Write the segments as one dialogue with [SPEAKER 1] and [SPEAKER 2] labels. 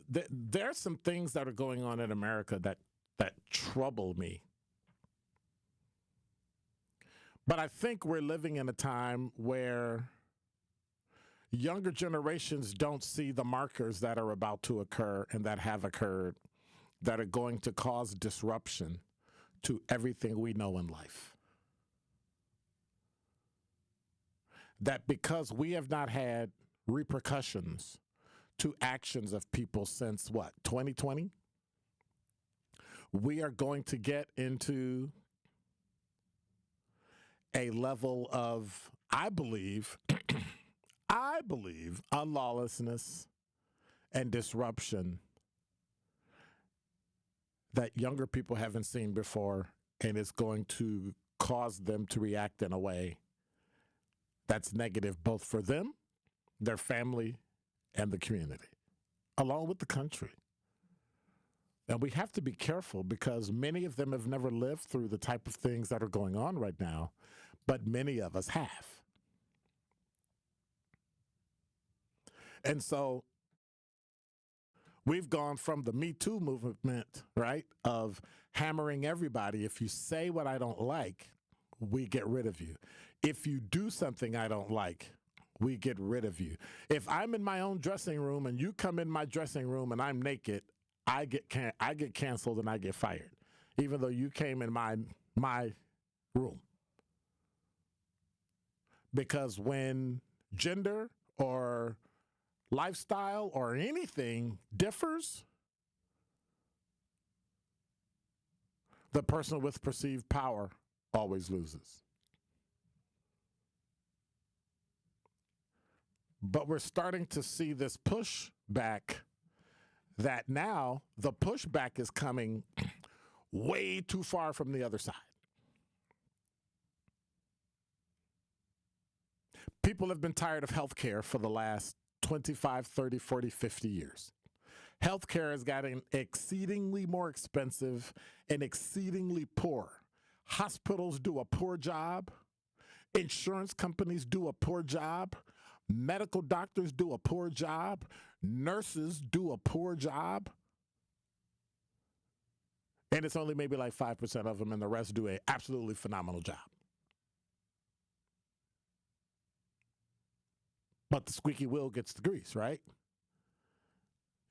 [SPEAKER 1] there's some things that are going on in America that trouble me. But I think we're living in a time where younger generations don't see the markers that are about to occur and that have occurred that are going to cause disruption to everything we know in life. That because we have not had repercussions to actions of people since what, 2020? We are going to get into a level of, I believe, unlawlessness and disruption that younger people haven't seen before, and it's going to cause them to react in a way that's negative both for them, their family, and the community, along with the country. And we have to be careful because many of them have never lived through the type of things that are going on right now, but many of us have. And so we've gone from the Me Too movement, right, of hammering everybody. If you say what I don't like, we get rid of you. If you do something I don't like, we get rid of you. If I'm in my own dressing room and you come in my dressing room and I'm naked, I get canceled and I get fired, even though you came in my room. Because when gender or lifestyle or anything differs, the person with perceived power always loses. But we're starting to see this pushback that now the pushback is coming way too far from the other side. People have been tired of healthcare for the last 25, 30, 40, 50 years. Healthcare has gotten exceedingly more expensive and exceedingly poor. Hospitals do a poor job. Insurance companies do a poor job. Medical doctors do a poor job. Nurses do a poor job. And it's only maybe like 5% of them, and the rest do an absolutely phenomenal job. But the squeaky wheel gets the grease, right?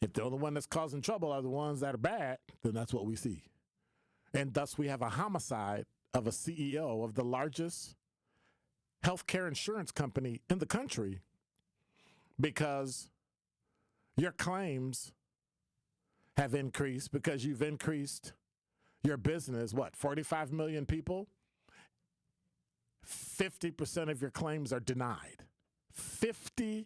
[SPEAKER 1] If the only one that's causing trouble are the ones that are bad, then that's what we see. And thus we have a homicide of a CEO of the largest healthcare insurance company in the country because your claims have increased because you've increased your business, 45 million people? 50% of your claims are denied. 50%.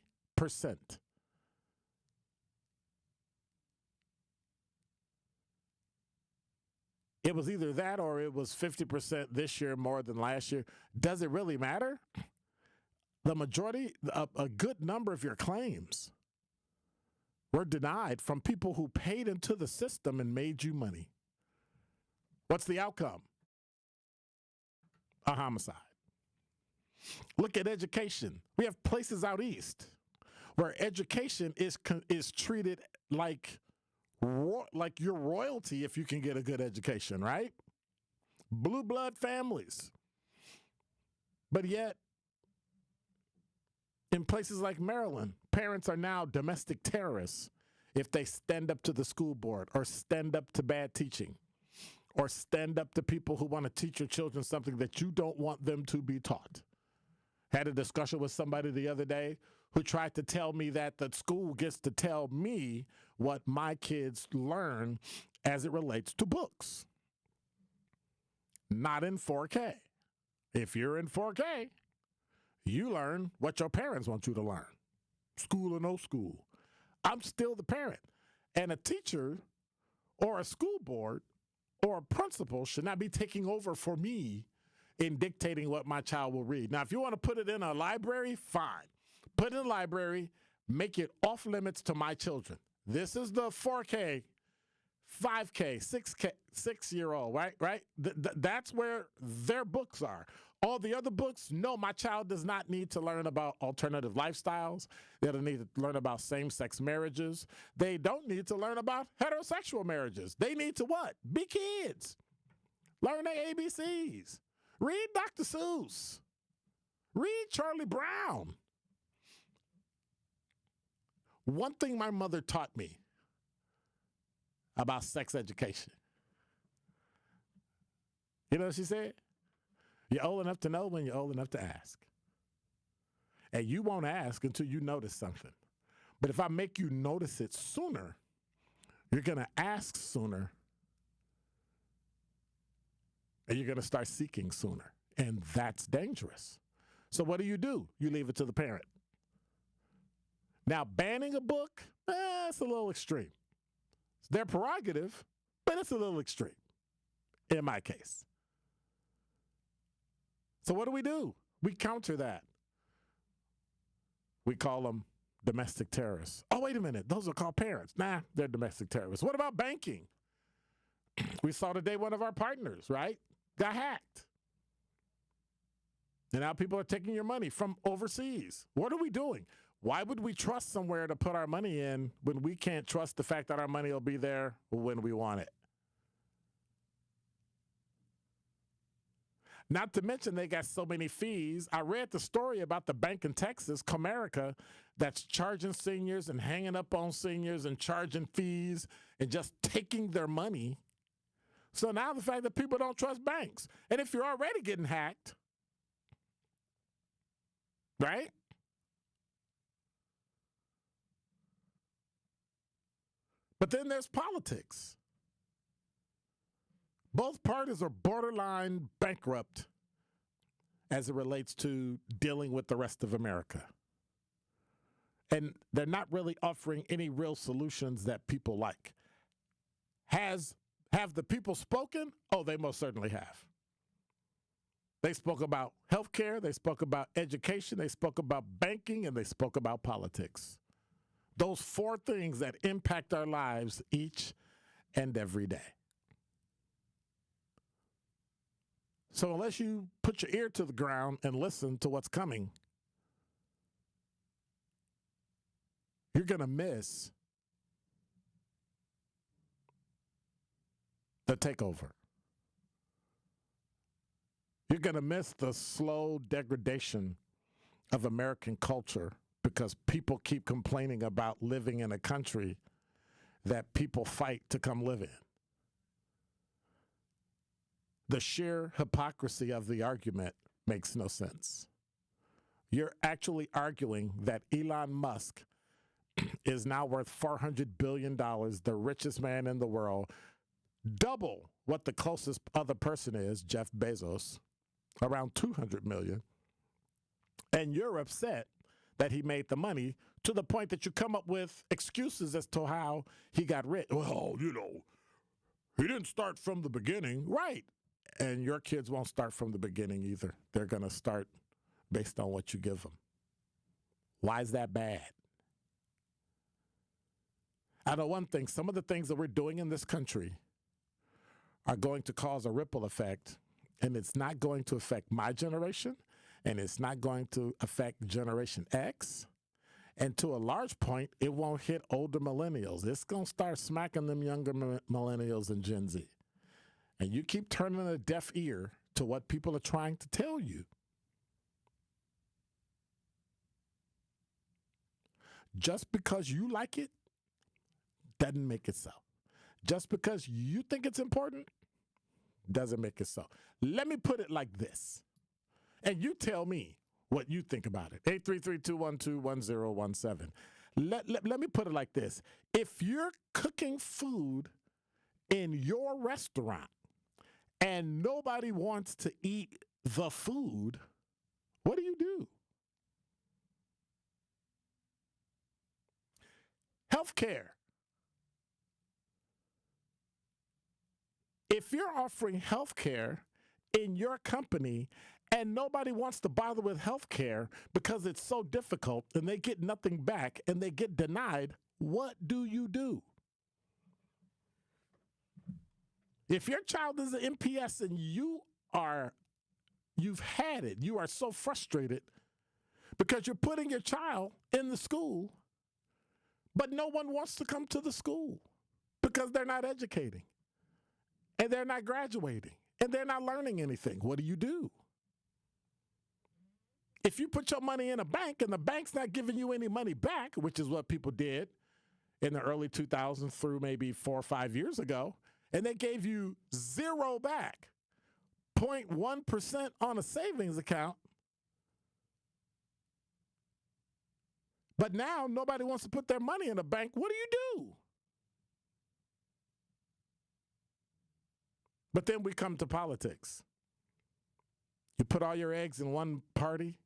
[SPEAKER 1] It was either that or it was 50% this year more than last year. Does it really matter? The majority, a good number of your claims were denied from people who paid into the system and made you money. What's the outcome? A homicide. Look at education. We have places out east where education is treated like your royalty if you can get a good education, right? Blue blood families. But yet, in places like Maryland, parents are now domestic terrorists if they stand up to the school board or stand up to bad teaching or stand up to people who want to teach your children something that you don't want them to be taught. Had a discussion with somebody the other day who tried to tell me that the school gets to tell me what my kids learn as it relates to books. Not in 4K. If you're in 4K, you learn what your parents want you to learn. School or no school. I'm still the parent. And a teacher or a school board or a principal should not be taking over for me in dictating what my child will read. Now, if you want to put it in a library, fine. Put it in a library, make it off limits to my children. This is the 4K, 5K, 6K, 6-year-old, right? That's where their books are. All the other books, no, my child does not need to learn about alternative lifestyles. They don't need to learn about same-sex marriages. They don't need to learn about heterosexual marriages. They need to what? Be kids. Learn their ABCs. Read Dr. Seuss. Read Charlie Brown. One thing my mother taught me about sex education. You know what she said? You're old enough to know when you're old enough to ask. And you won't ask until you notice something. But if I make you notice it sooner, you're going to ask sooner. And you're going to start seeking sooner. And that's dangerous. So what do? You leave it to the parent. Now, banning a book, it's a little extreme. It's their prerogative, but it's a little extreme in my case. So what do? We counter that. We call them domestic terrorists. Oh, wait a minute. Those are called parents. Nah, they're domestic terrorists. What about banking? We saw today one of our partners, right, got hacked. And now people are taking your money from overseas. What are we doing? Why would we trust somewhere to put our money in when we can't trust the fact that our money will be there when we want it? Not to mention they got so many fees. I read the story about the bank in Texas, Comerica, that's charging seniors and hanging up on seniors and charging fees and just taking their money. So now the fact that people don't trust banks. And if you're already getting hacked, right? But then there's politics. Both parties are borderline bankrupt as it relates to dealing with the rest of America. And they're not really offering any real solutions that people like. Have the people spoken? Oh, they most certainly have. They spoke about healthcare, they spoke about education, they spoke about banking, and they spoke about politics. Those four things that impact our lives each and every day. So unless you put your ear to the ground and listen to what's coming, you're going to miss the takeover. You're going to miss the slow degradation of American culture because people keep complaining about living in a country that people fight to come live in. The sheer hypocrisy of the argument makes no sense. You're actually arguing that Elon Musk is now worth $400 billion, the richest man in the world, double what the closest other person is, Jeff Bezos, around $200 million. And you're upset that he made the money to the point that you come up with excuses as to how he got rich. Well, he didn't start from the beginning. Right. And your kids won't start from the beginning either. They're going to start based on what you give them. Why is that bad? I know one thing. Some of the things that we're doing in this country are going to cause a ripple effect, and it's not going to affect my generation, and it's not going to affect Generation X. And to a large point, it won't hit older millennials. It's going to start smacking them younger millennials and Gen Z. And you keep turning a deaf ear to what people are trying to tell you. Just because you like it doesn't make it so. Just because you think it's important doesn't make it so. Let me put it like this. And you tell me what you think about it. 833-212-1017. Let me put it like this. If you're cooking food in your restaurant and nobody wants to eat the food, what do? Healthcare. If you're offering healthcare in your company and nobody wants to bother with healthcare because it's so difficult and they get nothing back and they get denied, what do? If your child is an MPS and you are You've had it. You are so frustrated because you're putting your child in the school, but no one wants to come to the school because they're not educating and they're not graduating and they're not learning anything. What do? If you put your money in a bank and the bank's not giving you any money back, which is what people did in the early 2000s through maybe 4 or 5 years ago, and they gave you zero back, 0.1% on a savings account, but now nobody wants to put their money in a bank, what do? But then we come to politics. You put all your eggs in one party,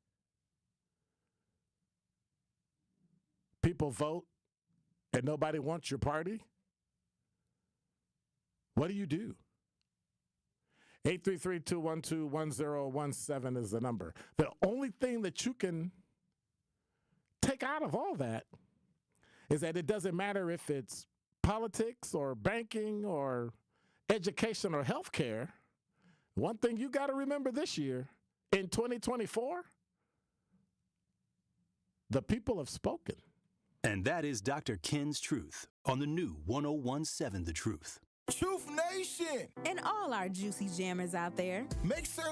[SPEAKER 1] people vote, and nobody wants your party. What do? 833-212-1017 is the number. The only thing that you can take out of all that is that it doesn't matter if it's politics or banking or education or healthcare. One thing you got to remember this year, in 2024, the people have spoken.
[SPEAKER 2] And that is Dr. Ken's Truth on the new 1017 The Truth.
[SPEAKER 3] Truth Nation!
[SPEAKER 4] And all our juicy jammers out there.
[SPEAKER 3] Make certain